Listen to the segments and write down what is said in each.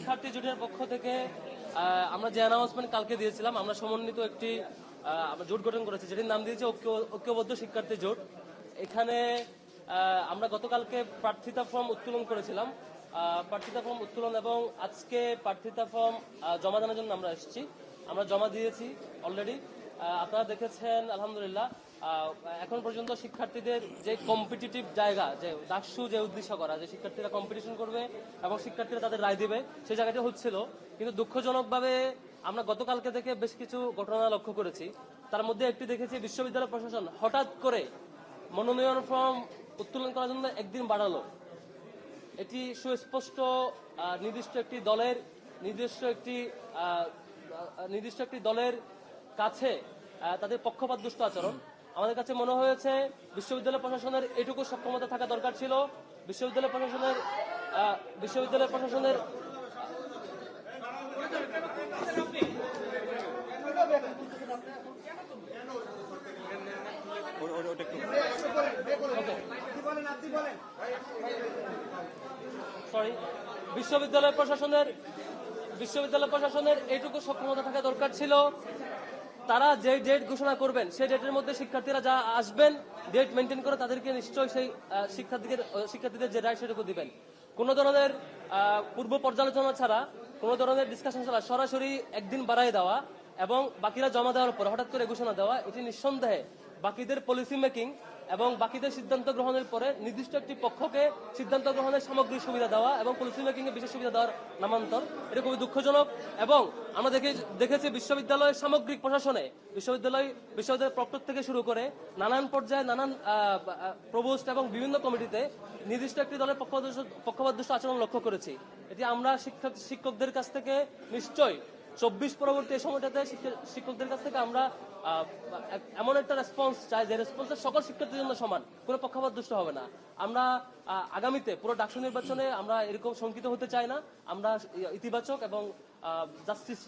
শিক্ষার্থী জোটের পক্ষ থেকে আমরা যে অ্যানাউন্সমেন্ট কালকে দিয়েছিলাম, আমরা সমন্বিত একটি আমরা জোট গঠন করেছি, যেটির নাম দিয়েছি ঐক্যবদ্ধ শিক্ষার্থী জোট। এখানে আমরা গতকালকে প্রার্থিতা ফর্ম উত্তোলন করেছিলাম। প্রার্থিতা ফর্ম উত্তোলন এবং আজকে প্রার্থিতা ফর্ম জমা দেওয়ার জন্য আমরা এসেছি। আমরা জমা দিয়েছি অলরেডি। আপনারা দেখেছেন আলহামদুলিল্লাহ। এখন পর্যন্ত শিক্ষার্থীদের যে কম্পিটিটিভ জায়গা, যে ডাকসু যে উদ্দেশ্য করা, যে শিক্ষার্থীরা কম্পিটিশন করবে এবং শিক্ষার্থীরা তাদের রায় দিবে, সেই জায়গাটি হচ্ছিল। কিন্তু দুঃখজনকভাবে আমরা গতকালকে থেকে বেশ কিছু ঘটনা লক্ষ্য করেছি। তার মধ্যে একটি দেখেছি, বিশ্ববিদ্যালয় প্রশাসন হঠাৎ করে মনোনয়ন ফর্ম উত্তোলন করার জন্য একদিন বাড়ালো। এটি সুস্পষ্ট নির্দিষ্ট একটি দলের কাছে তাদের পক্ষপাতদুষ্ট আচরণ। আমাদের কাছে মনে হয়েছে বিশ্ববিদ্যালয় প্রশাসনের এটুকু সক্ষমতা থাকা দরকার ছিল। বিশ্ববিদ্যালয় প্রশাসনের বিশ্ববিদ্যালয় প্রশাসনের এইটুকু সক্ষমতা থাকা দরকার ছিল। তারা যে ডেট ঘোষণা করবেন সেই ডেটের মধ্যে শিক্ষার্থীরা যা আসবেন, ডেট মেনটেন করে তাদেরকে নিশ্চয়ই সেই শিক্ষার্থীদের যে রায় সেটুকু দিবেন। কোন ধরনের পূর্ব পর্যালোচনা ছাড়া, কোন ধরনের ডিসকাশন ছাড়া সরাসরি একদিন বাড়ায় দেওয়া এবং বাকিরা জমা দেওয়ার পর হঠাৎ করে ঘোষণা দেওয়া, এটি নিঃসন্দেহে বাকিদের পলিসি মেকিং এবং বাকিদের সিদ্ধান্ত গ্রহণের পরে নির্দিষ্ট একটি পক্ষকে সিদ্ধান্ত গ্রহণের সামগ্রিক সুবিধা দেওয়া এবং পলিসি মেকিং এ বিশেষ সুবিধা দেওয়ার নামান্তর। এটা খুবই দুঃখজনক। এবং আমরা দেখেছি বিশ্ববিদ্যালয়ের সামগ্রিক প্রশাসনে, বিশ্ববিদ্যালয়ের প্রক্টর থেকে শুরু করে নানান পর্যায়ে নানান প্রভোস্ট এবং বিভিন্ন কমিটিতে নির্দিষ্ট একটি দলের পক্ষপাতদুষ্ট আচরণ লক্ষ্য করেছি। এটি আমরা শিক্ষকদের কাছ থেকে নিশ্চয়ই 24 পরবর্তী সময়টাতে শিক্ষকদের কাছ থেকে আমরা এমন একটা রেসপন্স চাই যে রেসপন্সের সকল শিক্ষার্থীর জন্য সমান, কোনো পক্ষপাত দুষ্ট হবে না। আমরা আগামীতে পুরো ডাকসু নির্বাচনে আমরা এরকম শঙ্কিত হতে চাই না। আমরা ইতিবাচক এবং জাস্টিস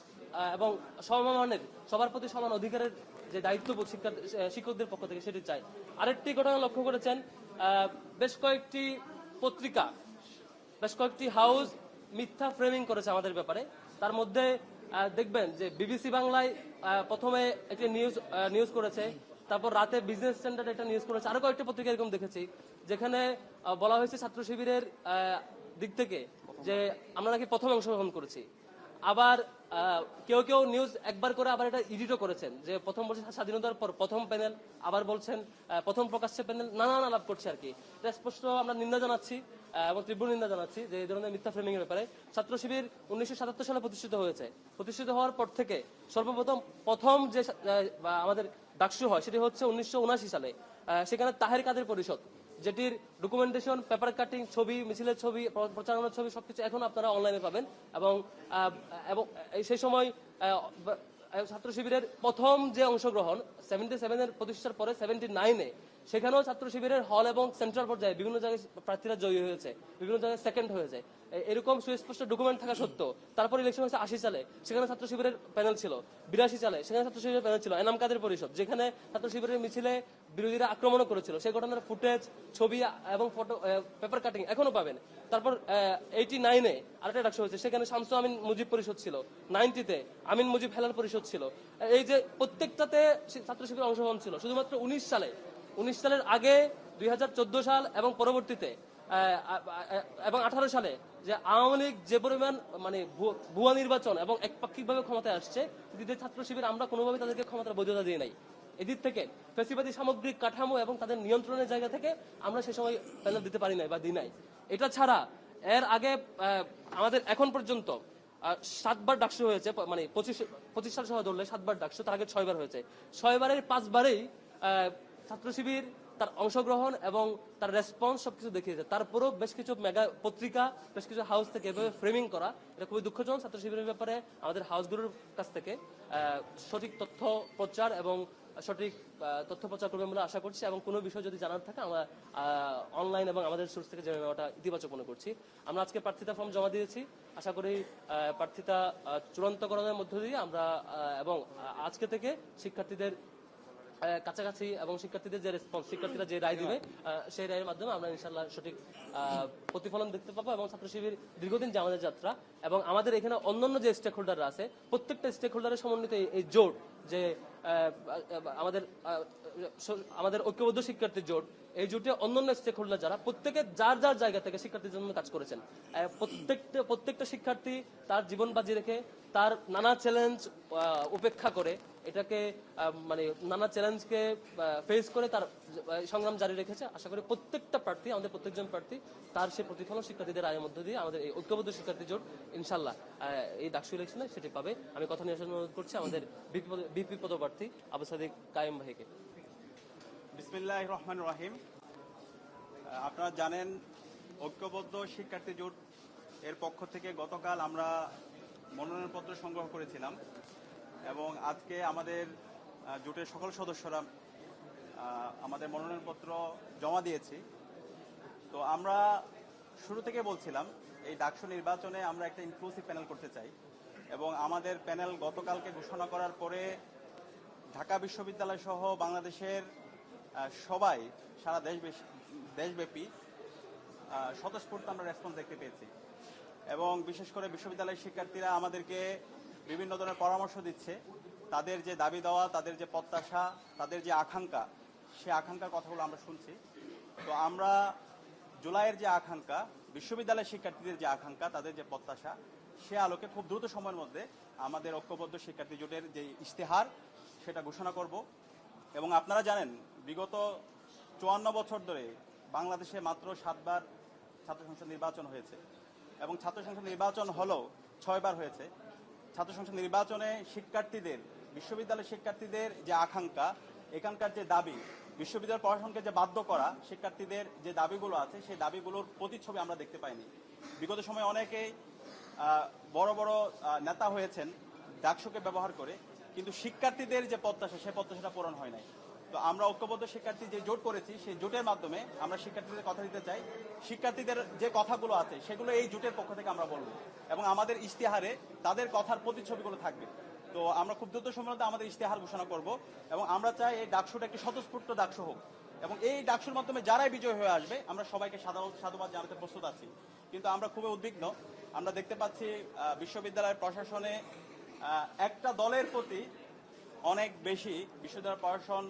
এবং সমমানের, সবার প্রতি সমান অধিকারের যে দায়িত্ববোধ শিক্ষকদের পক্ষ থেকে সেটি চাই। আরেকটি ঘটনা লক্ষ্য করেছেন, বেশ কয়েকটি হাউস মিথ্যা ফ্রেমিং করেছে আমাদের ব্যাপারে। তার মধ্যে দেখবেন যে বিবিসি বাংলায় প্রথমে একটি নিউজ করেছে, তারপর রাতে বিজনেস স্ট্যান্ডার্ড একটা নিউজ করেছে, আরো কয়েকটি পত্রিকা এরকম দেখেছি যেখানে বলা হয়েছে ছাত্র শিবিরের দিক থেকে যে আমরা নাকি প্রথম অংশগ্রহণ করেছি। আবার কেউ নিউজ একবার করে আবার এটা এডিটও করেছেন, যে প্রথম বলছে স্বাধীনতার পর প্রথম প্যানেল, আবার বলছেন প্রথম প্রকাশ্যে প্যানেল, নানান আলাপ করছে আর কি। এটা স্পষ্ট আমরা নিন্দা জানাচ্ছি এবং তীব্র নিন্দা জানাচ্ছি যে এই ধরনের মিথ্যা ফ্রেমিং এর ব্যাপারে। ছাত্র শিবির 1977 সালে প্রতিষ্ঠিত হওয়ার পর থেকে প্রথম যে আমাদের ডাকসু হয় সেটি হচ্ছে 1979 সালে। সেখানে তাহের কাদের পরিষদ, যেটির ডকুমেন্টেশন, পেপার কাটিং, ছবি, মিছিলের ছবি, প্রচারণার ছবি সবকিছু এখন আপনারা অনলাইনে পাবেন। এবং সেই সময় ছাত্র শিবিরের প্রথম যে অংশগ্রহণ 77-এর প্রতিষ্ঠার পরে 79-এ, সেখানেও ছাত্র শিবিরের হল এবং সেন্ট্রাল পর্যায়ে বিভিন্ন জায়গায় প্রার্থীরা জয়ী হয়েছে, বিভিন্ন জায়গায় সেকেন্ড হয়েছে। এরকম সুস্পষ্ট ডকুমেন্ট থাকা সত্ত্বেও তারপর ইলেকশন হয়েছে 80 সালে, সেখানে ছাত্র শিবিরের প্যানেল ছিল। 82 সালে সেখানে ছাত্র শিবিরের প্যানেল ছিল। এনাম কাদের পরিষদ, যেখানে ছাত্র শিবিরের মিছিলে বিরোধীরা আক্রমণও করেছিল, সেই ঘটনার ফুটেজ, ছবি এবং ফটো, পেপার কাটিং এখনো পাবেন। তারপর 89-এ আরেকটা ডাকসু হয়েছে, সেখানে শামসু আমিন মুজিব পরিষদ ছিল। 90-তে আমিন মুজিব হেলাল পরিষদ ছিল। এই যে প্রত্যেকটাতে ছাত্র শিবিরের অংশগ্রহণ ছিল। শুধুমাত্র 19 সালের আগে 2014 সাল এবং পরবর্তীতে এবং 18 সালে যে আওয়ামী লীগ যে পরিমাণ মানে ভুয়া নির্বাচন এবং একপাক্ষিকভাবে ক্ষমতায় আসছে, ছাত্র শিবির আমরা কোনোভাবে তাদেরকে ক্ষমতার বৈধতা দিয়ে নাই। এদিক থেকে ফ্যাসিবাদী সামগ্রিক কাঠামো এবং তাদের নিয়ন্ত্রণের জায়গা থেকে আমরা সে সময় প্যানেল দিতে পারি নাই বা দিই নাই। এটা ছাড়া এর আগে আমাদের এখন পর্যন্ত 7বার ডাকসু হয়েছে, মানে 25 সাল সহ ধরলে 7বার ডাকসু, তার আগে 6বার হয়েছে। 6বারের 5বারেই ছাত্র শিবির তার অংশগ্রহণ এবং তার রেসপন্স সবকিছু দেখিয়েছে। তারপরেও বেশ কিছু মেগা পত্রিকা, বেশ কিছু হাউস থেকে এভাবে ফ্রেমিং করা, এটা খুবই দুঃখজনক। ছাত্র শিবিরের ব্যাপারে আমাদের হাউসগুলোর কাছ থেকে সঠিক তথ্য প্রচার এবং সঠিক তথ্য প্রচার করবেন বলে আশা করছি। এবং কোনো বিষয় যদি জানার থাকে আমরা অনলাইন এবং আমাদের সোর্স থেকে জেনে নেওয়াটা ইতিবাচক মনে করছি। আমরা আজকে প্রার্থিতা ফর্ম জমা দিয়েছি। আশা করি প্রার্থিতা চূড়ান্তকরণের মধ্য দিয়ে আমরা এবং আজকে থেকে শিক্ষার্থীদের কাছাকাছি এবং শিক্ষার্থীদের যে রেসপন্স, শিক্ষার্থীরা যে রায় দিবে সেই রায়ের মাধ্যমে আমরা ইনশাল্লাহ সঠিক প্রতিফলন দেখতে পাবো এবং ছাত্র শিবির দীর্ঘদিন যে আমাদের যাত্রা এবং আমাদের এখানে অন্যান্য যে স্টেক হোল্ডাররা আছে প্রত্যেকটা স্টেক হোল্ডারের সমন্বিত এই জোট যে আমাদের আমাদের ঐক্যবদ্ধ শিক্ষার্থীর জোট, এই জোটে অন্যান্য স্টেক হোল্ডার যারা প্রত্যেকে যার যার জায়গা থেকে শিক্ষার্থীর জন্য কাজ করেছেন। প্রত্যেকটা শিক্ষার্থী তার জীবন বাজি রেখে তার নানা চ্যালেঞ্জ উপেক্ষা করে এটাকে মানে নানা চ্যালেঞ্জকে ফেস করে তার সংগ্রাম জারি রেখেছে। আশা করি প্রত্যেকটা প্রার্থী, আমাদের প্রত্যেকজন প্রার্থী তার সেই প্রতিফলন শিক্ষার্থীদের রায়ের মধ্য দিয়ে আমাদের এই ঐক্যবদ্ধ শিক্ষার্থী জোট ইনশাল্লাহ এই ডাকসু ইলেকশনে সেটি পাবে। আমি কথা নিয়ে অনুরোধ করছি আমাদের বিপি পদপ্রার্থী আবু সাদিক কায়েম ভাইকে। বিসমিল্লাহির রহমানির রহিম। আপনারা জানেন ঐক্যবদ্ধ শিক্ষার্থী জোট এর পক্ষ থেকে গতকাল আমরা মনোনয়নপত্র সংগ্রহ করেছিলাম এবং আজকে আমাদের জোটের সকল সদস্যরা আমাদের মনোনয়নপত্র জমা দিয়েছি। তো আমরা শুরু থেকে বলছিলাম এই ডাকসু নির্বাচনে আমরা একটা ইনক্লুসিভ প্যানেল করতে চাই এবং আমাদের প্যানেল গতকালকে ঘোষণা করার পরে ঢাকা বিশ্ববিদ্যালয় সহ বাংলাদেশের সবাই সারা দেশব্যাপী স্বতঃস্ফূর্ত আমরা রেসপন্স দেখতে পেয়েছি এবং বিশেষ করে বিশ্ববিদ্যালয়ের শিক্ষার্থীরা আমাদেরকে বিভিন্ন ধরনের পরামর্শ দিচ্ছে। তাদের যে দাবি দেওয়া, তাদের যে প্রত্যাশা, তাদের যে আকাঙ্ক্ষা, সে আকাঙ্ক্ষার কথাগুলো আমরা শুনছি। তো আমরা জুলাইয়ের যে আকাঙ্ক্ষা, বিশ্ববিদ্যালয়ের শিক্ষার্থীদের যে আকাঙ্ক্ষা, তাদের যে প্রত্যাশা, সে আলোকে খুব দ্রুত সময়ের মধ্যে আমাদের ঐক্যবদ্ধ শিক্ষার্থী জোটের যে ইশতেহার সেটা ঘোষণা করব। এবং আপনারা জানেন বিগত 54 বছর ধরে বাংলাদেশে মাত্র 7 বার ছাত্র সংসদ নির্বাচন হয়েছে এবং ছাত্র সংসদ নির্বাচন হলেও 6 বার হয়েছে। ছাত্র সংসদ নির্বাচনে শিক্ষার্থীদের, বিশ্ববিদ্যালয়ের শিক্ষার্থীদের যে আকাঙ্ক্ষা, এখানকার যে দাবি, বিশ্ববিদ্যালয় প্রশাসনকে যে বাধ্য করা শিক্ষার্থীদের যে দাবিগুলো আছে সেই দাবিগুলোর প্রতিচ্ছবি আমরা দেখতে পাইনি। বিগত সময়ে অনেকেই বড় বড় নেতা হয়েছেন ডাকসুকে ব্যবহার করে, কিন্তু শিক্ষার্থীদের যে প্রত্যাশা সেই প্রত্যাশাটা পূরণ হয় নাই। তো আমরা ঐক্যবদ্ধ শিক্ষার্থী যে জোট করেছি সেই জোটের মাধ্যমে আমরা শিক্ষার্থীদের কথা দিতে চাই। শিক্ষার্থীদের যে কথাগুলো আছে সেগুলো এই জোটের পক্ষ থেকে আমরা বলবো এবং আমাদের ইশতেহারে তাদের কথার প্রতিচ্ছবিগুলো থাকবে। তো আমরা খুব দ্রুত সময়ের মধ্যে আমাদের ইশতেহার ঘোষণা করব এবং আমরা চাই এই ডাকসুটা একটি স্বতঃস্ফূর্ত ডাকসু হোক এবং এই ডাকসুর মাধ্যমে যারাই বিজয় হয়ে আসবে আমরা সবাইকে সাধুবাদ জানাতে প্রস্তুত আছি। কিন্তু আমরা খুবই উদ্বিগ্ন, আমরা দেখতে পাচ্ছি বিশ্ববিদ্যালয়ের প্রশাসনে একটা দলের প্রতি অনেক বেশি বিশ্ববিদ্যালয় প্রশাসন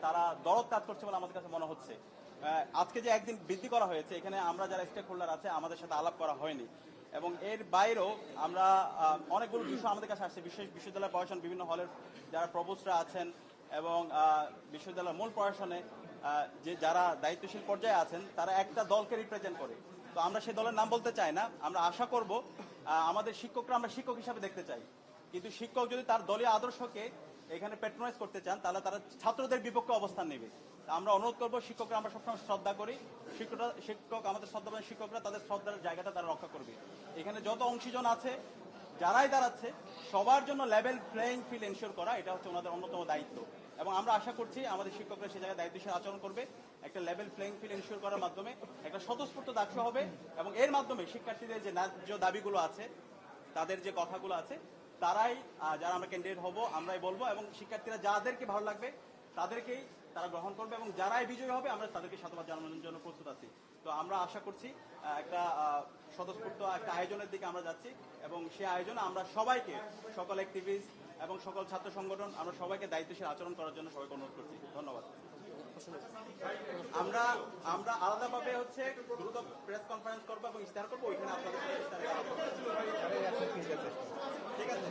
তারা দরদ কাজ করছে বলে আমাদের কাছে মনে হচ্ছে। আজকে যে একদিন বৃদ্ধি করা হয়েছে, এখানে আমরা যারা স্টেক হোল্ডার আছে আমাদের সাথে আলাপ করা হয়নি এবং এর বাইরেও আমরা অনেকগুলো বিষয় আমাদের কাছে আসছে। বিশ্ববিদ্যালয় প্রশাসন, বিভিন্ন হলের যারা প্রভোস্টরা আছেন এবং বিশ্ববিদ্যালয়ের মূল প্রশাসনে যে যারা দায়িত্বশীল পর্যায়ে আছেন তারা একটা দলকে রিপ্রেজেন্ট করে। তো আমরা সেই দলের নাম বলতে চাই না। আমরা আশা করব আমাদের শিক্ষকরা আমরা শিক্ষক হিসাবে দেখতে চাই, কিন্তু শিক্ষক যদি তার দলীয় আদর্শকে এখানে প্যাট্রোনাইজ করতে চান তাহলে তারা ছাত্রদের বিপক্ষে অবস্থান নেবে। আমরা অনুরোধ করবো শিক্ষকরা আমরা সবসময় শ্রদ্ধা করি, শিক্ষক আমাদের শ্রদ্ধাবান শিক্ষকরা তাদের শ্রদ্ধার জায়গাটা তারা রক্ষা করবে। এখানে যত অংশীজন আছে যারাই দাঁড়াচ্ছে সবার জন্য লেভেল প্লেইং ফিল্ড এনশিওর করা, এটা হচ্ছে ওনাদের অন্যতম দায়িত্ব এবং আমরা আশা করছি আমাদের শিক্ষকরা সেই জায়গায় দায়িত্বশীল আচরণ করবে। একটা লেভেল প্লেইং ফিল্ড এনশিওর করার মাধ্যমে একটা স্বতঃস্ফূর্ত ডাকসু হবে এবং এর মাধ্যমে শিক্ষার্থীদের যে ন্যায্য দাবিগুলো আছে, তাদের যে কথাগুলো আছে, তারাই যারা আমরা ক্যান্ডিডেট হব আমরাই বলবো এবং শিক্ষার্থীরা যাদেরকে ভালো লাগবে তাদেরকেই তারা গ্রহণ করবে এবং যারাই বিজয়ী হবে আমরা তাদেরকে সাধুবাদ জানানোর জন্য প্রস্তুত আছি। তো আমরা আশা করছি একটা স্বতঃস্ফূর্ত একটা আয়োজনের দিকে আমরা যাচ্ছি এবং সেই আয়োজনে আমরা সবাইকে, সকল অ্যাক্টিভিস্ট এবং সকল ছাত্র সংগঠন, আমরা সবাইকে দায়িত্বশীল আচরণ করার জন্য সবাইকে অনুরোধ করছি। ধন্যবাদ। আমরা আমরা আলাদাভাবে হচ্ছে দ্রুত প্রেস কনফারেন্স করবো এবং ইশতেহার করবো, ওইখানে আপনাদের ঠিক আছে।